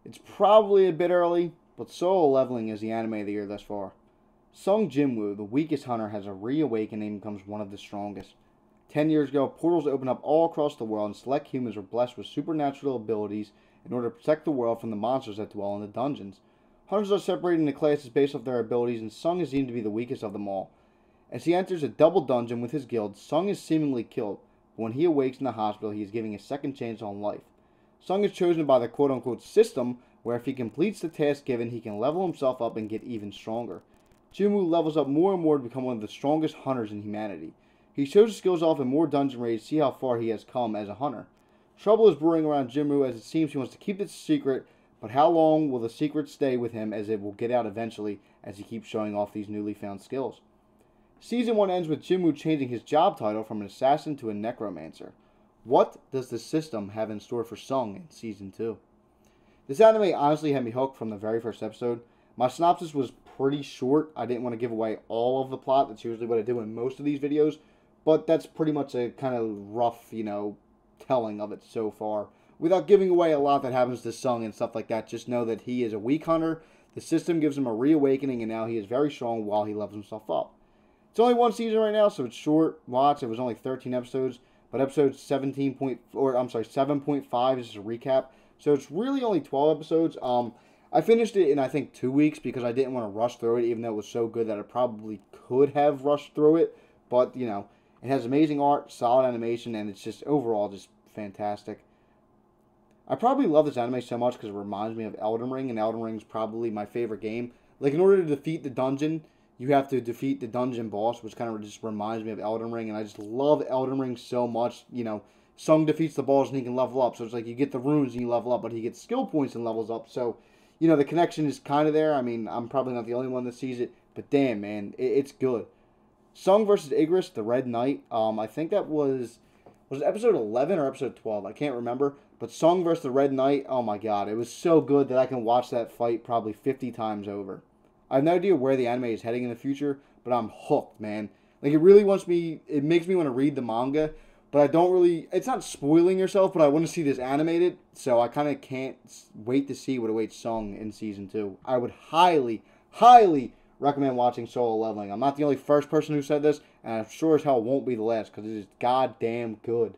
It's probably a bit early, but Solo Leveling is the anime of the year thus far. Sung Jinwoo, the weakest hunter, has a reawakening and becomes one of the strongest. 10 years ago, portals opened up all across the world, and select humans were blessed with supernatural abilities in order to protect the world from the monsters that dwell in the dungeons. Hunters are separated into classes based off their abilities, and Sung is deemed to be the weakest of them all. As he enters a double dungeon with his guild, Sung is seemingly killed, but when he awakes in the hospital, he is given a second chance on life. Sung is chosen by the quote-unquote system, where if he completes the task given, he can level himself up and get even stronger. Jinwoo levels up more and more to become one of the strongest hunters in humanity. He shows his skills off in more dungeon raids to see how far he has come as a hunter. Trouble is brewing around Jinwoo as it seems he wants to keep this secret, but how long will the secret stay with him as it will get out eventually as he keeps showing off these newly found skills? Season 1 ends with Jinwoo changing his job title from an assassin to a necromancer. What does the system have in store for Sung in Season 2? This anime honestly had me hooked from the very first episode. My synopsis was pretty short. I didn't want to give away all of the plot. That's usually what I do in most of these videos. But that's pretty much a kind of rough, telling of it so far. Without giving away a lot that happens to Sung and stuff like that, just know that he is a weak hunter. The system gives him a reawakening, and now he is very strong while he levels himself up. It's only one season right now, so it's short watch. It was only 13 episodes, but episode 7.5 is just a recap. So it's really only 12 episodes. I finished it in, I think, 2 weeks because I didn't want to rush through it, even though it was so good that I probably could have rushed through it. But, it has amazing art, solid animation, and it's just overall just fantastic. I probably love this anime so much because it reminds me of Elden Ring, and Elden Ring is probably my favorite game. Like, in order to defeat the dungeon, you have to defeat the dungeon boss, which kind of just reminds me of Elden Ring, and I just love Elden Ring so much. Sung defeats the boss and he can level up, so it's like you get the runes and you level up, but he gets skill points and levels up, so, the connection is kind of there. I mean, I'm probably not the only one that sees it, but damn, man, it's good. Sung versus Igris, the Red Knight, I think that was it episode 11 or episode 12? I can't remember, but Sung versus the Red Knight, oh my god, it was so good that I can watch that fight probably 50 times over. I have no idea where the anime is heading in the future, but I'm hooked, man. Like, it makes me want to read the manga, but I don't really, it's not spoiling yourself, but I want to see this animated, so I kind of can't wait to see what awaits Sung in Season 2. I would highly, highly recommend watching Solo Leveling. I'm not the only first person who said this, and I'm sure as hell won't be the last, because it is goddamn good.